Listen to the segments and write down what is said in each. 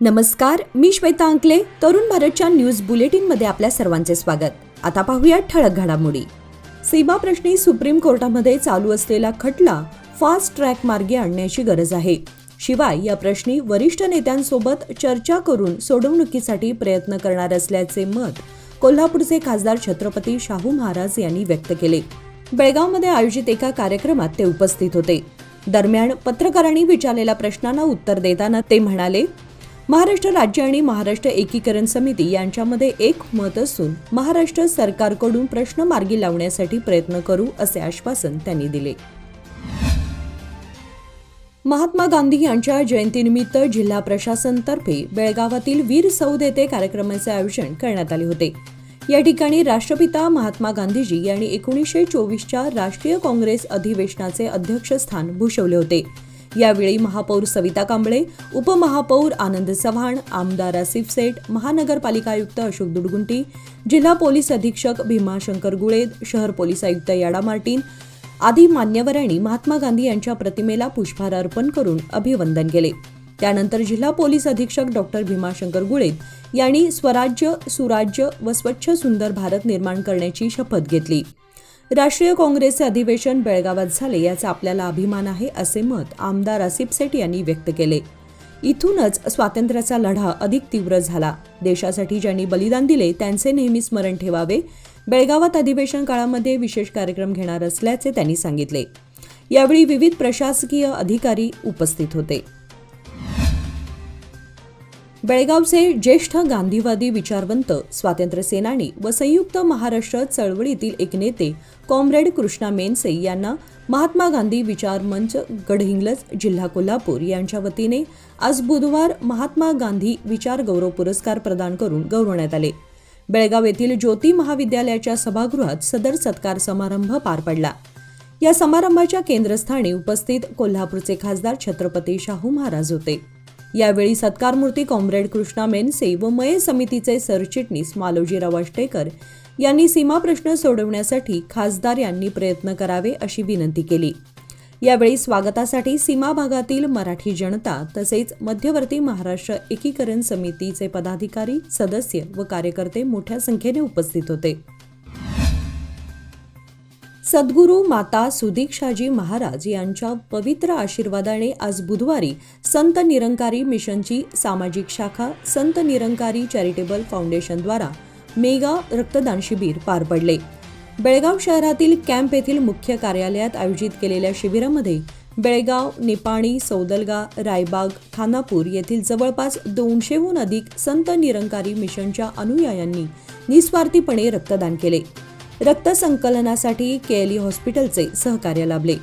नमस्कार, मी श्वेता अंकले. तरुण भारतच्या न्यूज बुलेटिनमध्ये आपल्या सर्वांचे स्वागत. आता पाहूया ठळक घडामोडी. सीमाप्रश्नी सुप्रीम कोर्टामध्ये चालू असलेला खटला फास्ट ट्रॅक मार्गे आणण्याची गरज आहे. शिवाय या प्रश्नी वरिष्ठ नेत्यांसोबत चर्चा करून सोडवणुकीसाठी प्रयत्न करणार असल्याचे मत कोल्हापूरचे खासदार छत्रपती शाहू महाराज यांनी व्यक्त केले. बेळगावमध्ये आयोजित एका कार्यक्रमात ते उपस्थित होते. दरम्यान पत्रकारांनी विचारलेल्या प्रश्नांना उत्तर देताना ते म्हणाले, महाराष्ट्र राज्य आणि महाराष्ट्र एकीकरण समिती यांच्यामध्ये एक मत असून महाराष्ट्र सरकारकडून प्रश्न मार्गी लावण्यासाठी प्रयत्न करू असे आश्वासन त्यांनी दिले. महात्मा गांधी यांच्या जयंतीनिमित्त जिल्हा प्रशासनातर्फे बेळगावातील वीर सौध येथे कार्यक्रमाचे आयोजन करण्यात आले होते. या ठिकाणी राष्ट्रपिता महात्मा गांधीजी यांनी 1924च्या राष्ट्रीय काँग्रेस अधिवेशनाचे अध्यक्षस्थान भूषवले होते. यावेळी महापौर सविता कांबळे, उपमहापौर आनंद चव्हाण, आमदार आसिफ सेठ, महानगरपालिका आयुक्त अशोक दुडगुंटी, जिल्हा पोलीस अधीक्षक भीमाशंकर गुळेद, शहर पोलीस आयुक्त याडा मार्टिन आदी मान्यवरांनी महात्मा गांधी यांच्या प्रतिमेला पुष्पहार अर्पण करून अभिवंदन केले. त्यानंतर जिल्हा पोलीस अधीक्षक डॉक्टर भीमाशंकर गुळेद यांनी स्वराज्य, सुराज्य व स्वच्छ सुंदर भारत निर्माण करण्याची शपथ घेतली. राष्ट्रीय काँग्रेसचे अधिवेशन बेळगावात झाले याचा आपल्याला अभिमान आहे असे मत आमदार आसिफ सेठ यांनी व्यक्त केले. इथूनच स्वातंत्र्याचा लढा अधिक तीव्र झाला. देशासाठी ज्यांनी बलिदान दिले त्यांचे नेहमी स्मरण ठेवावे. बेळगावात अधिवेशन काळामध्ये विशेष कार्यक्रम घेणार असल्याचे त्यांनी सांगितले. यावेळी विविध प्रशासकीय अधिकारी उपस्थित होते. बेळगावचे ज्येष्ठ गांधीवादी विचारवंत, स्वातंत्र्य सेनानी व संयुक्त महाराष्ट्र चळवळीतील एक नेते कॉम्रेड कृष्णा मेनसे यांना महात्मा गांधी विचार मंच गडहिंग्लज, जिल्हा कोल्हापूर यांच्या वतीने आज बुधवार महात्मा गांधी विचार गौरव पुरस्कार प्रदान करून गौरवण्यात आले. बेळगाव येथील ज्योती महाविद्यालयाच्या सभागृहात सदर सत्कार समारंभ पार पडला. या समारंभाच्या केंद्रस्थानी उपस्थित कोल्हापूरचे खासदार छत्रपती शाहू महाराज होते. यावेळी सत्कारमूर्ती कॉम्रेड कृष्णा मेनसे व मये समितीचे सरचिटणीस मालोजीराव आष्टेकर यांनी सीमाप्रश्न सोडवण्यासाठी खासदार यांनी प्रयत्न करावे अशी विनंती केली. यावेळी स्वागतासाठी सीमा भागातील मराठी जनता तसेच मध्यवर्ती महाराष्ट्र एकीकरण समितीचे पदाधिकारी, सदस्य व कार्यकर्ते मोठ्या संख्येने उपस्थित होते. सद्गुरू माता सुदीक्षाजी महाराज यांच्या पवित्र आशीर्वादाने आज बुधवारी संत निरंकारी मिशनची सामाजिक शाखा संत निरंकारी चॅरिटेबल फाउंडेशनद्वारा मेगा रक्तदान शिबिर पार पडले. बेळगाव शहरातील कॅम्प येथील मुख्य कार्यालयात आयोजित केलेल्या शिबिरामध्ये बेळगाव, निपाणी, सौदलगा, रायबाग, खानापूर येथील जवळपास 200हून अधिक संत निरंकारी मिशनच्या अनुयायांनी निस्वार्थीपणे रक्तदान केले. रक्त संकलनासाठी केएलई हॉस्पिटलचे सहकार्य लाभले.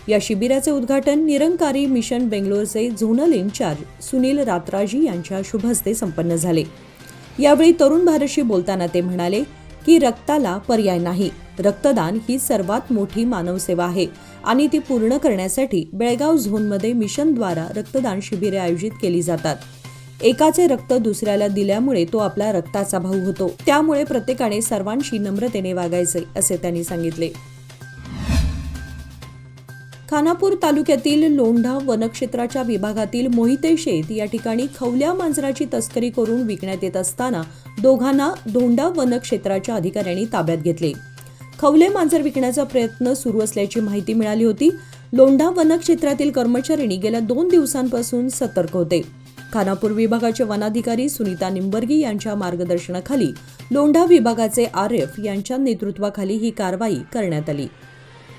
या शिबिराचे उद्घाटन निरंकारी मिशन बेंगलोरचे झोनल इन्चार्ज सुनील रातराजी यांच्या शुभ हस्ते संपन्न झाले. यावेळी तरुण भारतशी बोलताना ते म्हणाले की रक्ताला पर्याय नाही. रक्तदान ही सर्वात मोठी मानवसेवा आहे आणि ती पूर्ण करण्यासाठी बेळगाव झोनमध्ये मिशनद्वारा रक्तदान शिबिरे आयोजित केली जातात. एकाचे रक्त दुसऱ्याला दिल्यामुळे तो आपला रक्ताचा भाऊ होतो. त्यामुळे प्रत्येकाने सर्वांशी नम्रतेने वागायचे असे त्यांनी सांगितले. खानापूर तालुक्यातील लोंढा वनक्षेत्राच्या विभागातील मोहिते शेत या ठिकाणी खवल्या मांजराची तस्करी करून विकण्यात येत असताना दोघांना धोंडा वनक्षेत्राच्या अधिकाऱ्यांनी ताब्यात घेतले. खवले मांजर विकण्याचा प्रयत्न सुरू असल्याची माहिती मिळाली होती. लोंढा वनक्षेत्रातील कर्मचाऱ्यांनी गेल्या 2 दिवसांपासून सतर्क होते. खानापूर विभागाचे वनाधिकारी सुनीता निंबर्गी यांच्या मार्गदर्शनाखाली लोंढा विभागाचे आरएफ यांच्या नेतृत्वाखाली ही कारवाई करण्यात आली.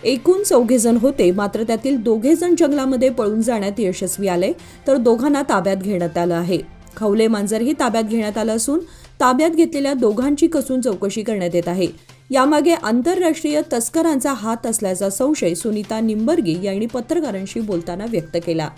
एकूण 4 जण होते, मात्र त्यातील 2 जण जंगलामध्ये पळून जाण्यात यशस्वी आले तर दोघांना ताब्यात घेण्यात आलं आहे. खवले मांजरही ताब्यात घेण्यात आलं असून ताब्यात घेतलेल्या दोघांची कसून चौकशी करण्यात येत आहे. यामागे आंतरराष्ट्रीय तस्करांचा हात असल्याचा संशय सुनीता निंबर्गी यांनी पत्रकारांशी बोलताना व्यक्त केला.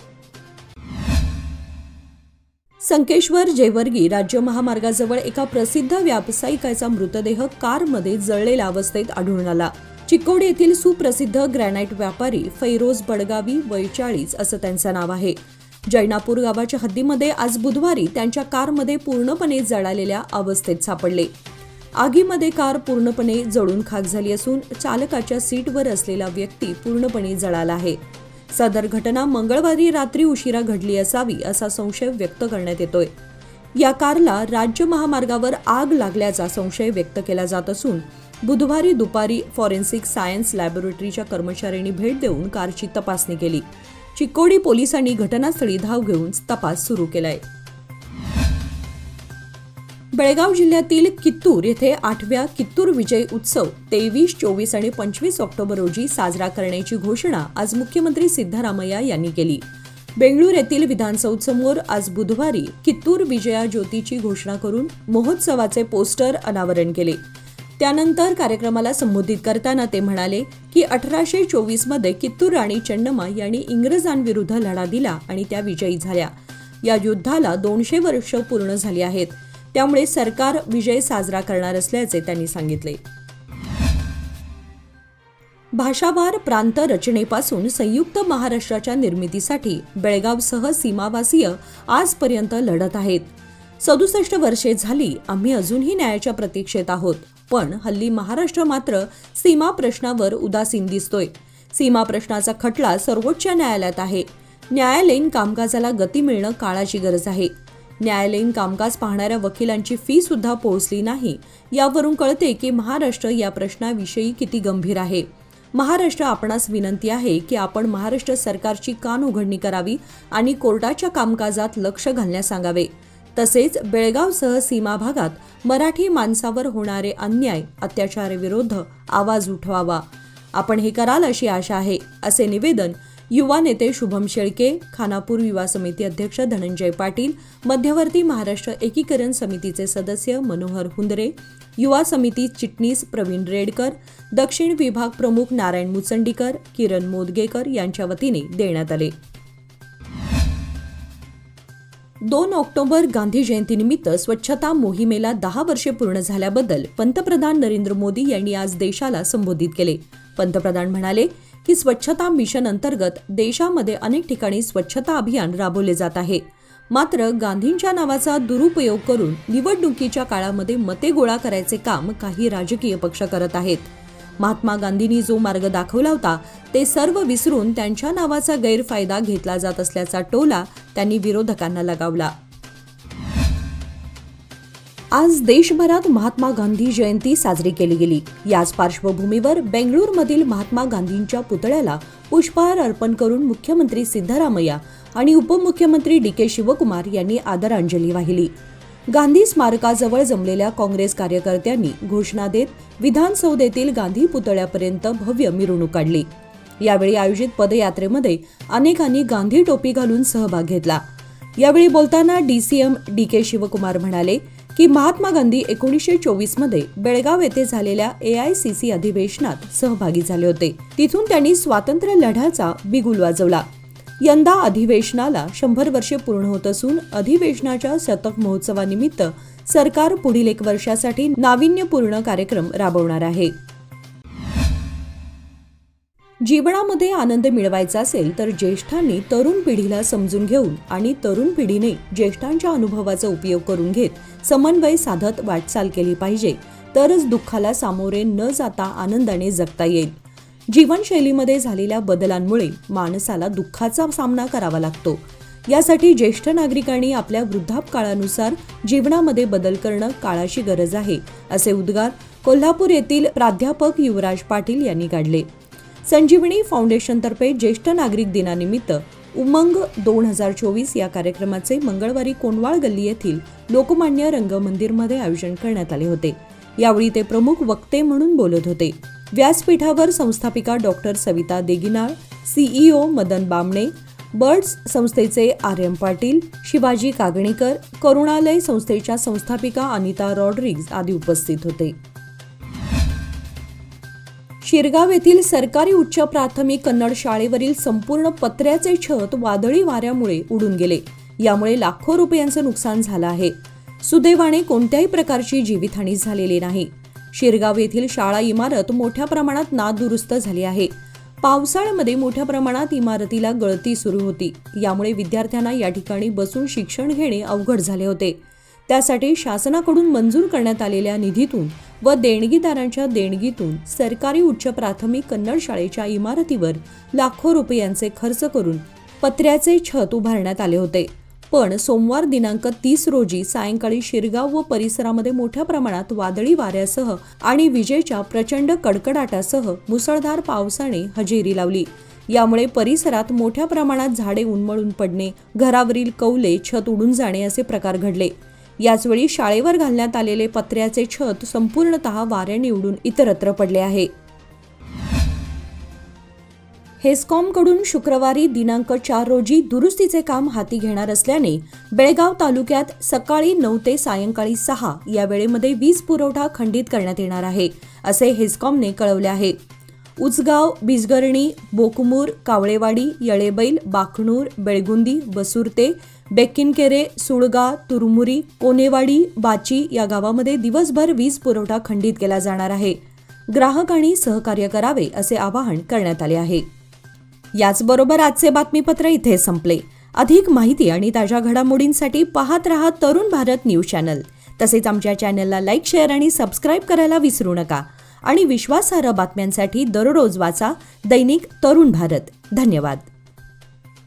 संकेश्वर जेवर्गी राज्य महामार्गाजवळ एका प्रसिद्ध व्यावसायिकाचा मृतदेह कारमध्ये जळलेल्या अवस्थेत आढळून आला. चिक्कोडी येथील सुप्रसिद्ध ग्रॅनाइट व्यापारी फैरोज बडगावी वय 40 असं त्यांचं नाव आहे. जैनापूर गावाच्या हद्दीमध्ये आज बुधवारी त्यांच्या कारमध्ये पूर्णपणे जळालेल्या अवस्थेत सापडले. आगीमध्ये कार पूर्णपणे जळून खाक झाली असून चालकाच्या सीटवर असलेला व्यक्ती पूर्णपणे जळाला आहे. सदर घटना मंगळवारी रात्री उशिरा घडली असावी असा संशय व्यक्त करण्यात येतोय. या कारला राज्य महामार्गावर आग लागल्याचा संशय व्यक्त केला जात असून बुधवारी दुपारी फॉरेन्सिक सायन्स लॅबोरेटरीच्या कर्मचाऱ्यांनी भेट देऊन कारची तपासणी केली. चिक्कोडी पोलिसांनी घटनास्थळी धाव घेऊन तपास सुरू केलाय. बेळगाव जिल्ह्यातील कित्तूर येथे 8व्या कित्तूर विजय उत्सव 23, 24 आणि 25 ऑक्टोबर रोजी साजरा करण्याची घोषणा आज मुख्यमंत्री सिद्धरामय्या यांनी केली. बेंगळूर येथील विधानसौधसमोर आज बुधवारी कित्तूर विजया ज्योतीची घोषणा करून महोत्सवाचे पोस्टर अनावरण केले. त्यानंतर कार्यक्रमाला संबोधित करताना ते म्हणाले की 1824 मध्ये कित्तूर राणी चेन्नम्मा यांनी इंग्रजांविरुद्ध लढा दिला आणि त्या विजयी झाल्या. या युद्धाला 200 वर्ष पूर्ण झाली आहेत. त्यामुळे सरकार विजय साजरा करणार असल्याचे त्यांनी सांगितले. भाषावार प्रांत रचनेपासून संयुक्त महाराष्ट्राच्या निर्मितीसाठी बेळगावसह सीमावासीय आजपर्यंत लढत आहेत. 67 वर्षे झाली, आम्ही अजूनही न्यायाच्या प्रतीक्षेत आहोत. पण हल्ली महाराष्ट्र मात्र सीमा प्रश्नावर उदासीन दिसतोय. सीमा प्रश्नाचा खटला सर्वोच्च न्यायालयात आहे. न्यायालयीन कामकाजाला गती मिळणं काळाची गरज आहे. न्यायालयीन कामकाज पाहणाऱ्या वकिलांची फी सुद्धा पोहोचली नाही. यावरून कळते की महाराष्ट्र या प्रश्नाविषयी किती गंभीर आहे. महाराष्ट्र आपणास विनंती आहे की आपण महाराष्ट्र सरकारची कान उघडणी करावी आणि कोर्टाच्या कामकाजात लक्ष घालण्यास सांगावे. तसेच बेळगावसह सीमा भागात मराठी माणसावर होणारे अन्याय अत्याचाराविरुद्ध आवाज उठवावा. आपण हे कराल अशी आशा आहे, असे निवेदन युवा नेते शुभम शेळके, खानापूर युवा समिती अध्यक्ष धनंजय पाटील, मध्यवर्ती महाराष्ट्र एकीकरण समितीचे सदस्य मनोहर हुंदरे, युवा समिती चिटणीस प्रवीण रेडकर, दक्षिण विभाग प्रमुख नारायण मुचंडीकर, किरण मोदगेकर यांच्या वतीने देण्यात आले. 2 ऑक्टोबर गांधी जयंतीनिमित्त स्वच्छता मोहिमेला 10 वर्षे पूर्ण झाल्याबद्दल पंतप्रधान नरेंद्र मोदी यांनी आज देशाला संबोधित केले. पंतप्रधान म्हणाले की स्वच्छता मिशन अंतर्गत देशामध्ये अनेक ठिकाणी स्वच्छता अभियान राबवले जात आहे. मात्र गांधींच्या नावाचा दुरुपयोग करून निवडणुकीच्या काळामध्ये मते गोळा करायचे काम काही राजकीय पक्ष करत आहेत. महात्मा गांधींनी जो मार्ग दाखवला होता ते सर्व विसरून त्यांच्या नावाचा गैरफायदा घेतला जात असल्याचा टोला त्यांनी विरोधकांना लगावला. आज देशभरात महात्मा गांधी जयंती साजरी केली गेली. याच पार्श्वभूमीवर बेंगळूरमधील महात्मा गांधींच्या पुतळ्याला पुष्पहार अर्पण करून मुख्यमंत्री सिद्धरामय्या आणि उपमुख्यमंत्री डी.के. शिवकुमार यांनी आदरांजली वाहिली. गांधी स्मारकाजवळ जमलेल्या काँग्रेस कार्यकर्त्यांनी घोषणा देत विधानसौधेतील गांधी पुतळ्यापर्यंत भव्य मिरवणूक काढली. यावेळी आयोजित पदयात्रेमध्ये अनेकांनी गांधी टोपी घालून सहभाग घेतला. यावेळी बोलताना डीसीएम डी.के. शिवकुमार म्हणाले की महात्मा गांधी 1924 मध्ये बेळगाव येथे झालेल्या AICC अधिवेशनात सहभागी झाले होते. तिथून त्यांनी स्वातंत्र्य लढ्याचा बिगुल वाजवला. यंदा अधिवेशनाला 100 वर्षे पूर्ण होत असून अधिवेशनाच्या शतक महोत्सवानिमित्त सरकार पुढील 1 वर्षासाठी नाविन्यपूर्ण कार्यक्रम राबवणार आहे. जीवनामध्ये आनंद मिळवायचा असेल तर ज्येष्ठांनी तरुण पिढीला समजून घेऊन आणि तरुण पिढीने ज्येष्ठांच्या अनुभवाचा उपयोग करून घेत समन्वय साधत वाटचाल केली पाहिजे. तरच दुःखाला सामोरे न जाता आनंदाने जगता येईल. जीवनशैलीमध्ये झालेल्या बदलांमुळे माणसाला दुःखाचा सामना करावा लागतो. यासाठी ज्येष्ठ नागरिकांनी आपल्या वृद्धापकाळानुसार जीवनामध्ये बदल करणं काळाची गरज आहे, असे उद्गार कोल्हापूर येथील प्राध्यापक युवराज पाटील यांनी काढले. संजीवनी फाउंडेशनतर्फे ज्येष्ठ नागरिक दिनानिमित्त उमंग 2024 या कार्यक्रमाचे मंगळवारी कोंडवाळ गल्ली येथील लोकमान्य रंगमंदिरमध्ये आयोजन करण्यात आले होते. यावेळी ते प्रमुख वक्ते म्हणून बोलत होते. व्यासपीठावर संस्थापिका doctor Savita Deginal, CEO Madan Bamne, birds संस्थेचे RM पाटील, शिवाजी कागणीकर, करुणालय संस्थेच्या संस्थापिका अनिता रॉड्रिग्ज आदी उपस्थित होते. शिरगाव येथील सरकारी उच्च प्राथमिक कन्नड शाळेवरील संपूर्ण पत्र्याचे छत वादळी वाऱ्यामुळे उडून गेले. यामुळे लाखो रुपयांचं नुकसान झालं आहे. सुदैवाने कोणत्याही प्रकारची जीवितहानी झालेली नाही. शिरगाव येथील शाळा इमारत मोठ्या प्रमाणात नादुरुस्त झाली आहे. पावसाळ्यामध्ये मोठ्या प्रमाणात इमारतीला गळती सुरू होती. यामुळे विद्यार्थ्यांना या ठिकाणी बसून शिक्षण घेणे अवघड झाले होते. त्यासाठी शासनाकडून मंजूर करण्यात आलेल्या निधीतून व देणगीदारांच्या देणगीतून सरकारी उच्च प्राथमिक कन्नड शाळेच्या इमारतीवर लाखो रुपयांचे खर्च करून पत्र्याचे छत उभारण्यात आले होते. पण सोमवार दिनांक 30 रोजी सायंकाळी शिरगाव व परिसरामध्ये मोठ्या प्रमाणात वादळी वाऱ्यासह आणि विजेच्या प्रचंड कडकडाटासह मुसळधार पावसाने हजेरी लावली. यामुळे परिसरात मोठ्या प्रमाणात झाडे उन्मळून पडणे, घरावरील कौले, छत उडून जाणे असे प्रकार घडले. याचवेळी शाळेवर घालण्यात आलेले पत्र्याचे छत संपूर्णतः वाऱ्याने उडून इतरत्र पडले आहे. हेस्कॉमकडून शुक्रवारी दिनांक 4 रोजी दुरुस्तीचे काम हाती घेणार असल्याने बेळगाव तालुक्यात सकाळी 9 ते सायंकाळी 6 या वेळेमध्ये वीज पुरवठा खंडित करण्यात येणार आहे, असे हेस्कॉमने कळवले आहे. उचगाव, बिजगर्णी, बोकमूर, कावळेवाडी, येळेबैल, बाखणूर, बेळगुंदी, बसुर्ते, बेक्किनकेरे, सुळगा, तुरमुरी, कोनेवाडी, बाची या गावामध्ये दिवसभर वीज पुरवठा खंडित केला जाणार आहे. ग्राहकांनी सहकार्य करावे असे आवाहन करण्यात आले आहे. याचबरोबर आजचे बातमीपत्र इथे संपले. अधिक माहिती आणि ताज्या घडामोडींसाठी पाहत रहा तरुण भारत न्यूज चॅनल. तसेच आमच्या चॅनलला लाईक, शेअर आणि सबस्क्राईब करायला विसरू नका. आणि विश्वासार्ह बातम्यांसाठी दररोज वाचा दैनिक तरुण भारत. धन्यवाद.